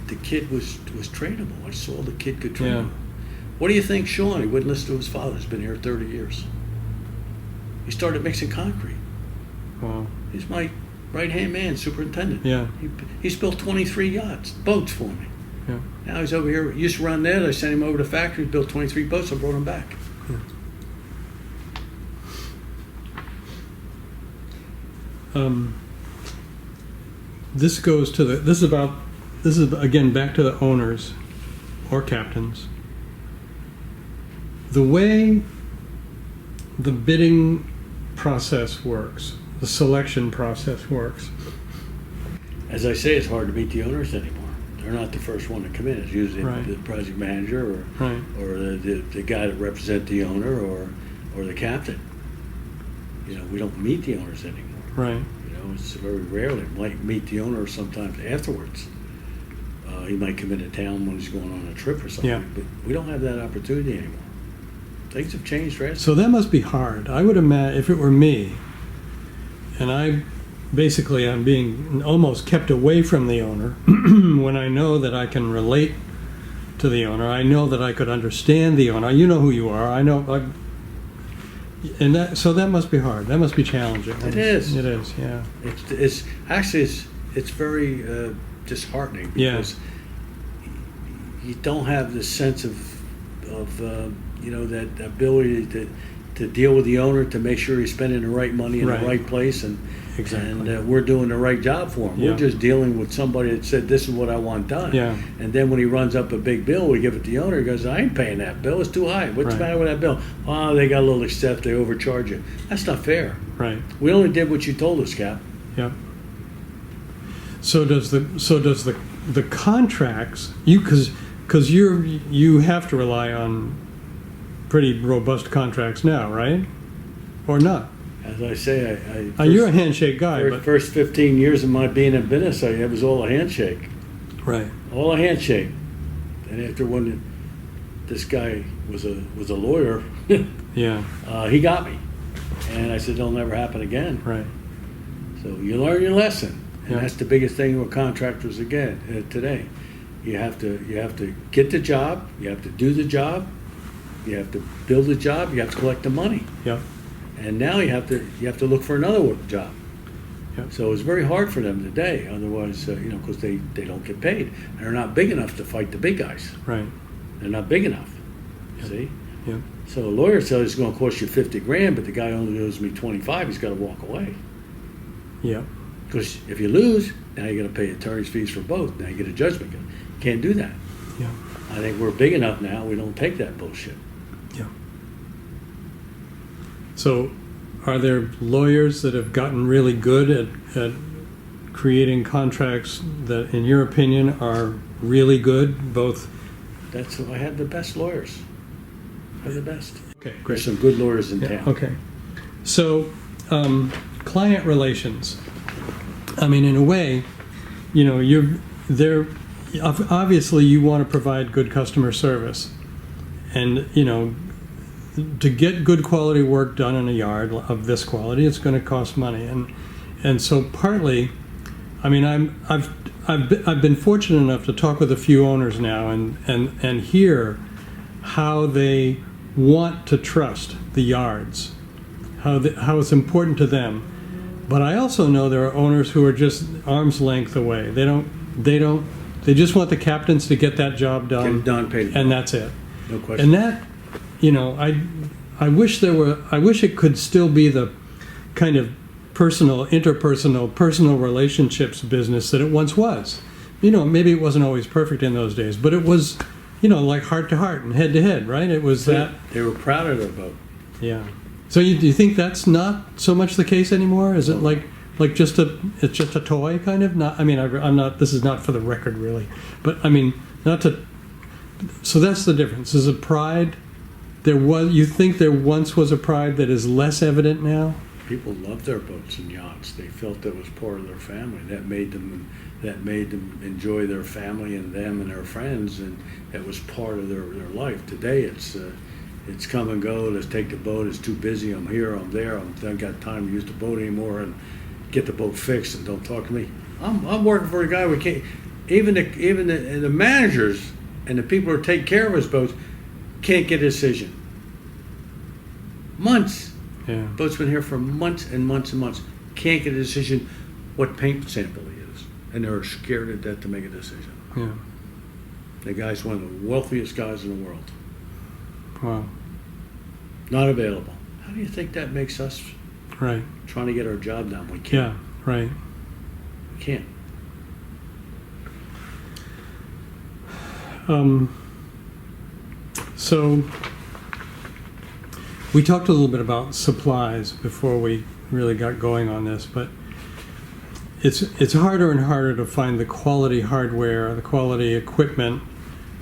the kid was trainable. I saw the kid could train. Yeah. What do you think, Sean? He wouldn't listen to his father. He's been here 30 years. He started mixing concrete. Wow. He's my right-hand man, superintendent. Yeah. He's built 23 boats for me. Yeah. Now he's over here. He used to run that. I sent him over to the factory, built 23 boats, I brought him back. This goes to this is again back to the owners or captains. The way the bidding process works, the selection process works. As I say, it's hard to meet the owners anymore. They're not the first one to come in. It's usually Right. the project manager Right. or the guy that represents the owner or the captain. You know, we don't meet the owners anymore. Right. You know, it's very rarely. We might meet the owner sometimes afterwards. He might come into town when he's going on a trip or something. Yeah. But we don't have that opportunity anymore. Things have changed drastically. So that must be hard. I would imagine if it were me, and I'm being almost kept away from the owner when I know that I can relate to the owner. I know that I could understand the owner. You know who you are. I know. And so that must be hard. That must be challenging. It is. It is. Yeah. It's actually it's very disheartening Yeah. because you don't have the sense of you know, that ability to deal with the owner to make sure he's spending the right money in Right. the right place, and Exactly. we're doing the right job for him. Yeah. We're just dealing with somebody that said, this is what I want done. Yeah. And then when he runs up a big bill, we give it to the owner. He goes, I ain't paying that bill. It's too high. What's the Right. matter with that bill? Oh, they got a little excess. They overcharge you. That's not fair. Right. We only did what you told us, Cap. Yep. So does the contracts, because you have to rely on pretty robust contracts now, right? Or not? As I say, You're a handshake guy, but first 15 years of my being in business, it was all a handshake. right. All a handshake. And after when this guy was a lawyer, Yeah. he got me. And I said, it'll never happen again. Right. So you learn your lesson. And Yeah. that's the biggest thing with contractors today. You have to get the job, you have to do the job, you have to build the job, you have to collect the money. Yep. And now you have to look for another job. Yep. So it's very hard for them today. Otherwise, because they don't get paid, and they're not big enough to fight the big guys. Right. They're not big enough. Yep. See. Yep. So a lawyer says it's going to cost you 50 grand, but the guy only owes me 25. He's got to walk away. Yep. Because if you lose, now you're going to pay attorney's fees for both. Now you get a judgment. You can't do that. Yeah. I think we're big enough now. We don't take that bullshit. Yeah. So, are there lawyers that have gotten really good at creating contracts that, in your opinion, are really good? Both. I have the best lawyers. I have the best. Okay. There's Great. some good lawyers in Yeah, town. okay. So, client relations. I mean, in a way, you're there. Obviously, you want to provide good customer service, and to get good quality work done in a yard of this quality, it's going to cost money, and so partly, I mean, I've been fortunate enough to talk with a few owners now, and hear how they want to trust the yards, how it's important to them. But I also know there are owners who are just arm's length away. They just want the captains to get that job done. Get it done, pay the and bill. that's it. No question. And that, I wish it could still be the kind of interpersonal relationships business that it once was. Maybe it wasn't always perfect in those days, but it was, like heart to heart and head to head, right? It was that. They were proud of their boat. Yeah. So do you think that's not so much the case anymore? Is it like it's just a toy kind of? Not. I mean, I'm not. This is not for the record, really. But I mean, not to. So that's the difference. Is a pride. You think there once was a pride that is less evident now? People loved their boats and yachts. They felt that was part of their family. That made them enjoy their family and them and their friends, and that was part of their life. Today, it's come and go. Let's take the boat. It's too busy. I'm here. I'm there. I don't got time to use the boat anymore and get the boat fixed. And don't talk to me. I'm working for a guy. We can't. Even the managers and the people who take care of his boats can't get a decision. Months. Yeah. Boat's been here for months and months and months. Can't get a decision what paint sample he is, and they're scared to death to make a decision. Yeah. The guy's one of the wealthiest guys in the world. Wow. Not available. How do you think that makes us Right. trying to get our job done? We can't. Yeah. Right. We can't. So we talked a little bit about supplies before we really got going on this, but it's harder and harder to find the quality hardware, the quality equipment.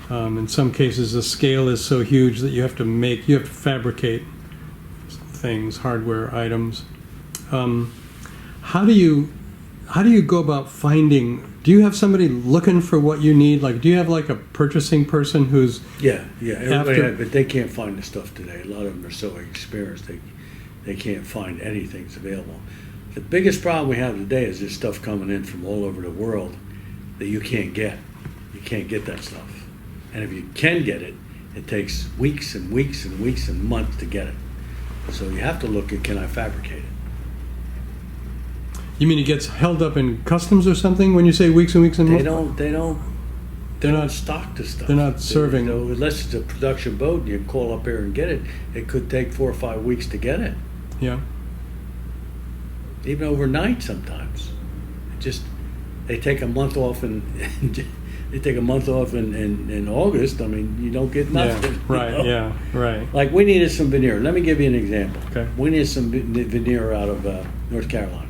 In some cases, the scale is so huge that you have to fabricate things, hardware items. How do you go about finding? Do you have somebody looking for what you need? Like, do you have like a purchasing person who's Yeah. Everybody, but they can't find the stuff today. A lot of them are so experienced they can't find anything that's available. The biggest problem we have today is this stuff coming in from all over the world that you can't get. You can't get that stuff. And if you can get it, it takes weeks and weeks and weeks and months to get it. So you have to look at, can I fabricate it? You mean it gets held up in customs or something when you say weeks and weeks and months? They don't They're not stocked to stuff. They're not serving. You know, unless it's a production boat and you call up here and get it, it could take 4 or 5 weeks to get it. Yeah. Even overnight sometimes. They take a month off in August. I mean, you don't get nothing. Yeah, right, you know? yeah, right. Like we needed some veneer. Let me give you an example. Okay. We needed some veneer out of North Carolina.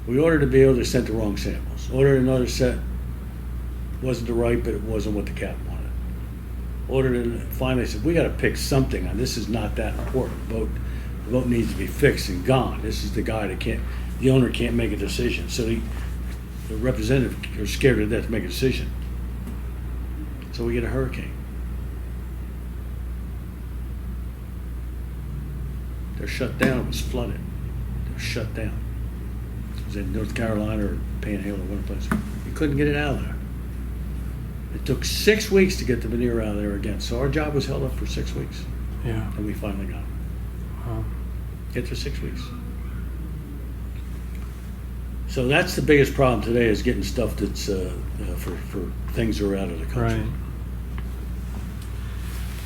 We ordered to be able to send the wrong samples. Ordered another set. Wasn't the right, but it wasn't what the captain wanted. Ordered it, and finally said, we got to pick something on this. Is not that important. The boat needs to be fixed and gone. This is the guy the owner can't make a decision. So the representative are scared to death to make a decision. So we get a hurricane. They're shut down. It was flooded. They're shut down. It was in North Carolina or Panhandle or one place. You couldn't get it out of there. It took 6 weeks to get the veneer out of there again. So our job was held up for 6 weeks. Yeah. And we finally got it. Wow. Get for 6 weeks. So that's the biggest problem today is getting stuff that's for things that are out of the country. Right.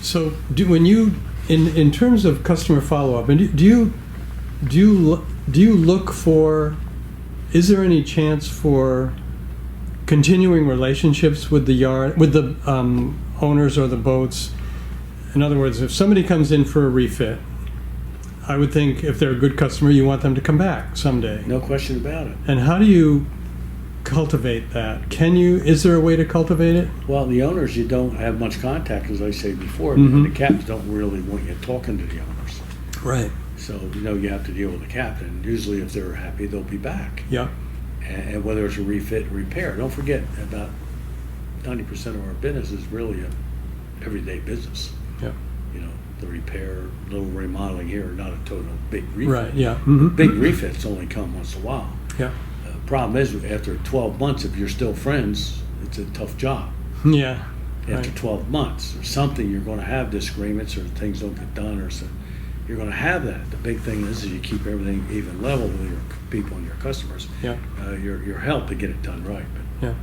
So when you in terms of customer follow-up, and do you look for? Is there any chance for continuing relationships with the yard, with the owners or the boats? In other words, if somebody comes in for a refit, I would think if they're a good customer, you want them to come back someday. No question about it. And how do you cultivate that? Is there a way to cultivate it? Well, the owners, you don't have much contact, as I said before. Mm-hmm. The captains don't really want you talking to the owners. Right. So, you have to deal with the captain. Usually, if they're happy, they'll be back. Yeah. And whether it's a refit or repair. Don't forget, about 90% of our business is really a everyday business. Yeah. The repair, little remodeling here, not a total big refit. Right, yeah. Mm-hmm. Big refits only come once in a while. Yeah. Problem is, after 12 months, if you're still friends, it's a tough job. Yeah. After Right. 12 months or something, you're going to have disagreements or things don't get done or so. You're going to have that. The big thing is you keep everything even level with your people and your customers. Yeah. Your help to get it done right. But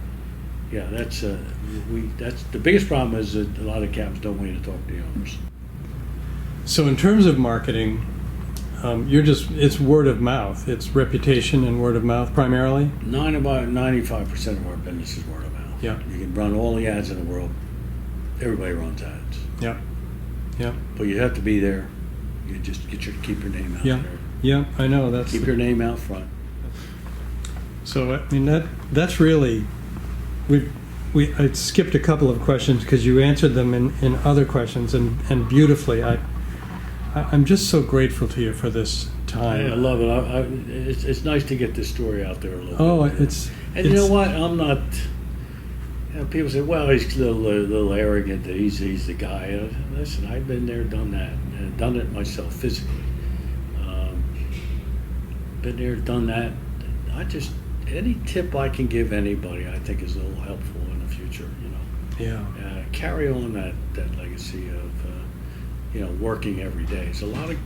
Yeah. that's the biggest problem is that a lot of captains don't want you to talk to the owners. So in terms of marketing, it's word of mouth. It's reputation and word of mouth primarily. About 95% of our business is word of mouth. Yeah. You can run all the ads in the world. Everybody runs ads. Yeah. Yeah. But you have to be there. You just keep your name out Yeah. there. Yeah, I know. Keep your name out front. So I mean that's really I skipped a couple of questions because you answered them in other questions and beautifully. I'm just so grateful to you for this time. I love it. It's nice to get this story out there a little Oh, bit. And you know what? I'm not. People say, "Well, he's a little arrogant. That he's the guy." Listen, I've been there, done that, and done it myself physically. Been there, done that. Any tip I can give anybody, I think, is a little helpful in the future. Yeah. Carry on that legacy of working every day. There's a lot of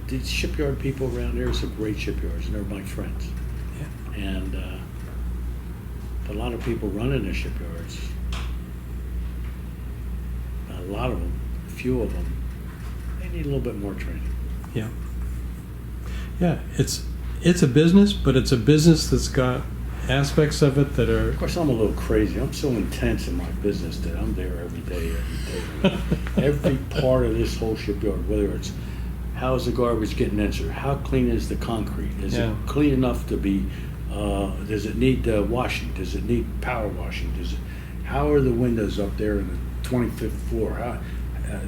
these shipyard people around there. Some great shipyards, and they're my friends. Yeah. And but a lot of people running the shipyards. A lot of them, a few of them, they need a little bit more training. Yeah. Yeah. It's a business, but it's a business that's got aspects of it that are. Of course, I'm a little crazy. I'm so intense in my business that I'm there every day. Every part of this whole shipyard, whether it's how's the garbage getting entered, how clean is the concrete, is it clean enough to be, does it need washing, does it need power washing, how are the windows up there in the 25th floor?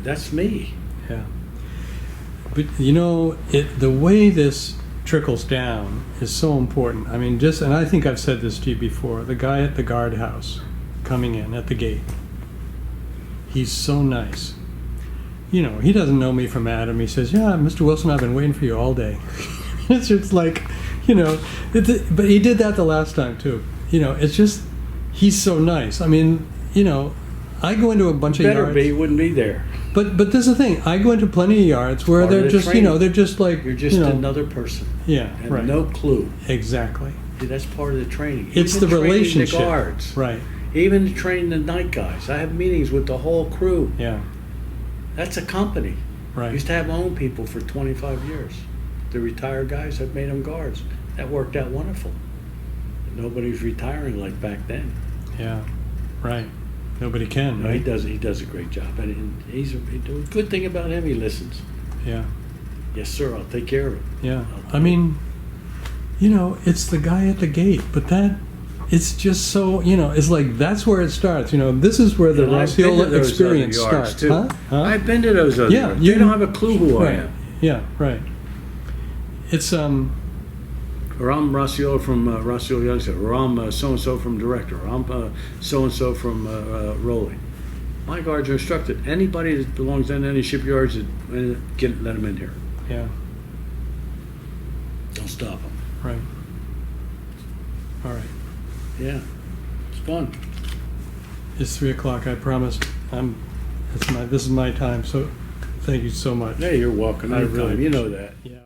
That's me. Yeah. But the way this trickles down is so important. I mean, and I think I've said this to you before, the guy at the guardhouse coming in at the gate, he's so nice. He doesn't know me from Adam. He says, "Yeah, Mr. Wilson, I've been waiting for you all day." It's just like, but he did that the last time too. It's just, he's so nice. I mean, I go into a bunch of yards. Better be, wouldn't be there. But this is the thing. I go into plenty of yards where they're just, training. they're just like, you're just another person. Yeah, and right. no clue. Exactly. That's part of the training. It's Even the training relationship. The guards. Right. Even training the night guys. I have meetings with the whole crew. Yeah. That's a company. I Right. used to have my own people for 25 years. The retired guys, I've made them guards. That worked out wonderful. Nobody's retiring like back then. Yeah. Right. Nobody can. No, he Right. does a great job, and the good thing about him, he listens. Yeah. Yes, sir. I'll take care of it. Yeah. I mean, it's the guy at the gate, but it's just so, it's like that's where it starts. This is where the And I've been to Roscioli those experience other yards, starts. too. Huh? I've been to those other Yeah, yards. you- They don't have a clue who I Right. am. Yeah. Right. It's Or I'm Roscioli from Roscioli Yachting Center. Or I'm so-and-so from Director. Or I'm so-and-so from Rolling. My guards are instructed. Anybody that belongs in any shipyards, let them in here. yeah. Don't stop them. Right. All right. Yeah. It's fun. It's 3:00. I promise. This is my time. So, thank you so much. Yeah, you're welcome. I Anytime. really You know that. Yeah.